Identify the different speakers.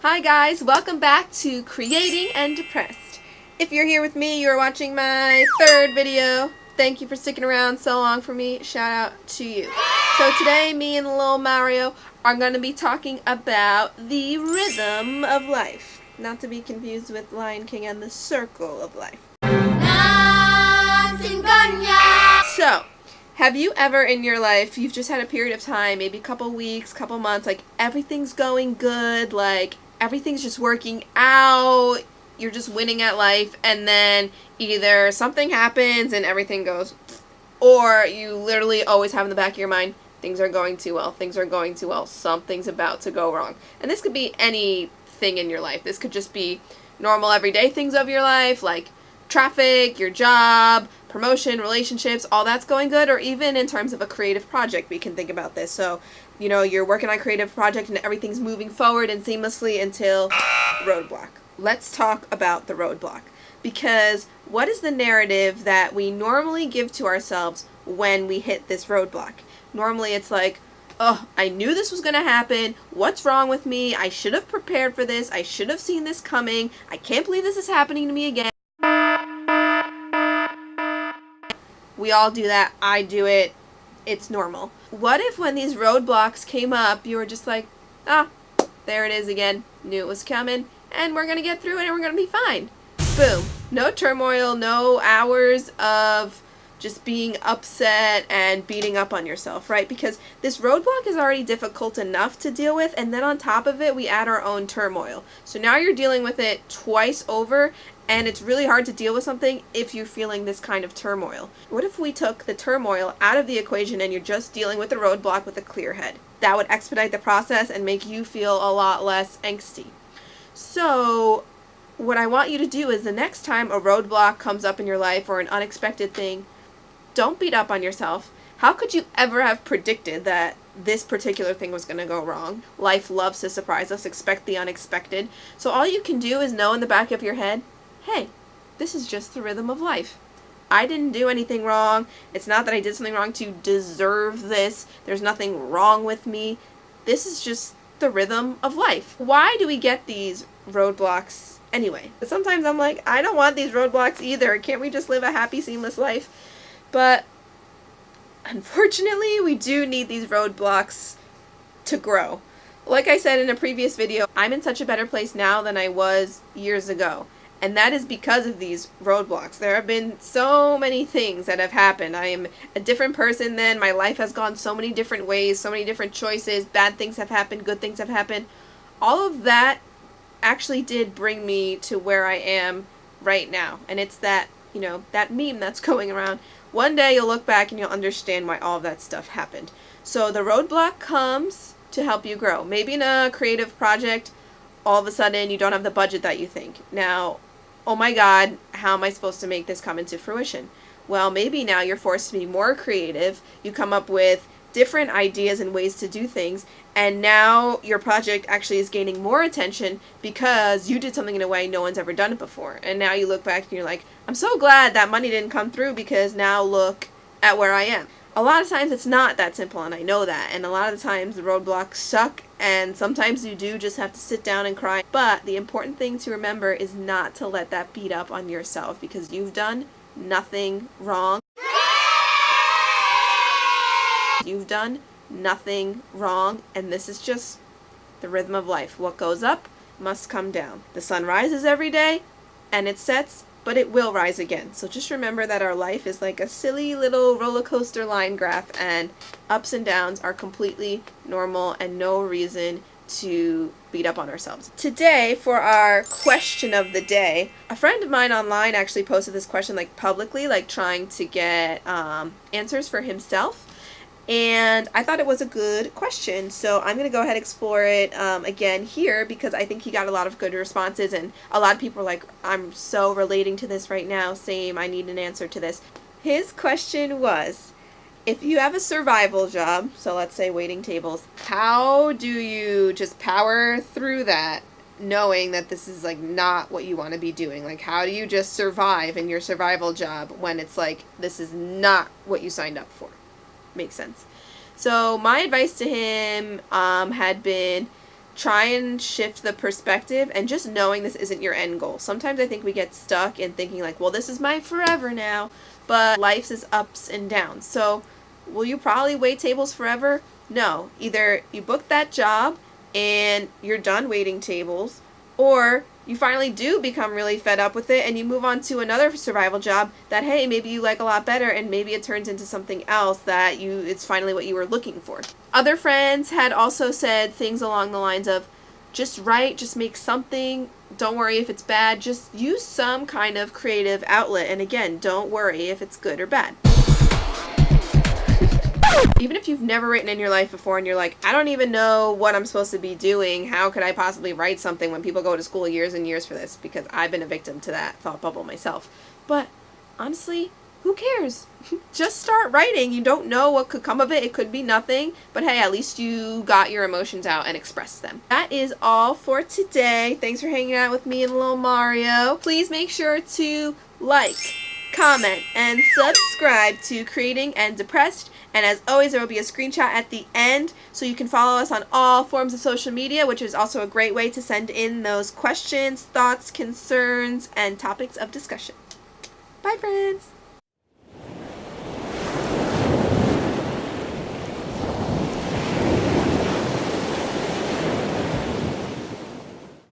Speaker 1: Hi guys, welcome back to Creating and Depressed. If you're here with me, you're watching my third video. Thank you for sticking around so long for me. Shout out to you. So today, me and little Mario are going to be talking about the rhythm of life. Not to be confused with Lion King and the circle of life. So, have you ever in your life, you've just had a period of time, maybe a couple weeks, couple months, like everything's going good, like everything's just working out, you're just winning at life, and then either something happens and everything goes, or you literally always have in the back of your mind, things are going too well, something's about to go wrong. And this could be anything in your life. This could just be normal everyday things of your life, like traffic, your job, promotion, relationships, all that's going good, or even in terms of a creative project, we can think about this. So, you know, you're working on a creative project and everything's moving forward and seamlessly until roadblock. Let's talk about the roadblock, because what is the narrative that we normally give to ourselves when we hit this roadblock? Normally it's like, oh, I knew this was going to happen. What's wrong with me? I should have prepared for this. I should have seen this coming. I can't believe this is happening to me again. We all do that. I do it. It's normal. What if when these roadblocks came up, you were just like, ah, there it is again. Knew it was coming, and we're going to get through it, and we're going to be fine. Boom. No turmoil, no hours of just being upset and beating up on yourself, right? Because this roadblock is already difficult enough to deal with, and then on top of it, we add our own turmoil. So now you're dealing with it twice over, and it's really hard to deal with something if you're feeling this kind of turmoil. What if we took the turmoil out of the equation and you're just dealing with the roadblock with a clear head? That would expedite the process and make you feel a lot less angsty. So what I want you to do is the next time a roadblock comes up in your life or an unexpected thing, don't beat up on yourself. How could you ever have predicted that this particular thing was going to go wrong? Life loves to surprise us. Expect the unexpected. So all you can do is know in the back of your head, hey, this is just the rhythm of life. I didn't do anything wrong. It's not that I did something wrong to deserve this. There's nothing wrong with me. This is just the rhythm of life. Why do we get these roadblocks anyway? Sometimes I'm like, I don't want these roadblocks either. Can't we just live a happy, seamless life? But unfortunately, we do need these roadblocks to grow. Like I said in a previous video, I'm in such a better place now than I was years ago. And that is because of these roadblocks. There have been so many things that have happened. I am a different person then. My life has gone so many different ways, so many different choices. Bad things have happened, good things have happened. All of that actually did bring me to where I am right now. And it's that, you know, that meme that's going around. One day you'll look back and you'll understand why all of that stuff happened. So the roadblock comes to help you grow. Maybe in a creative project, all of a sudden you don't have the budget that you think. Now, oh my God, how am I supposed to make this come into fruition? Well, maybe now you're forced to be more creative. You come up with different ideas and ways to do things, and now your project actually is gaining more attention because you did something in a way no one's ever done it before. And now you look back and you're like, I'm so glad that money didn't come through because now look at where I am. A lot of times it's not that simple, and I know that, and a lot of the times the roadblocks suck, and sometimes you do just have to sit down and cry. But the important thing to remember is not to let that beat up on yourself, because you've done nothing wrong. You've done nothing wrong, and this is just the rhythm of life. What goes up must come down. The sun rises every day, and it sets, but it will rise again. So just remember that our life is like a silly little roller coaster line graph, and ups and downs are completely normal and no reason to beat up on ourselves. Today, for our question of the day, a friend of mine online actually posted this question like publicly, like trying to get answers for himself. And I thought it was a good question, so I'm going to go ahead and explore it again here, because I think he got a lot of good responses, and a lot of people are like, I'm so relating to this right now, same, I need an answer to this. His question was, if you have a survival job, so let's say waiting tables, how do you just power through that knowing that this is like not what you want to be doing? Like, how do you just survive in your survival job when it's like, this is not what you signed up for? Makes sense. So my advice to him had been, try and shift the perspective and just knowing this isn't your end goal. Sometimes I think we get stuck in thinking like, well, this is my forever now, but life's is ups and downs. So will you probably wait tables forever? No. Either you book that job and you're done waiting tables, or you finally do become really fed up with it and you move on to another survival job that, hey, maybe you like a lot better, and maybe it turns into something else that it's finally what you were looking for. Other friends had also said things along the lines of, just write, just make something, don't worry if it's bad, just use some kind of creative outlet, and again, don't worry if it's good or bad. Even if you've never written in your life before and you're like, I don't even know what I'm supposed to be doing, how could I possibly write something when people go to school years and years for this? Because I've been a victim to that thought bubble myself. But honestly, who cares? Just start writing. You don't know what could come of it. It could be nothing. But hey, at least you got your emotions out and expressed them. That is all for today. Thanks for hanging out with me and little Mario. Please make sure to like, comment, and subscribe to Creating and Depressed. And as always, there will be a screenshot at the end, so you can follow us on all forms of social media, which is also a great way to send in those questions, thoughts, concerns, and topics of discussion. Bye, friends!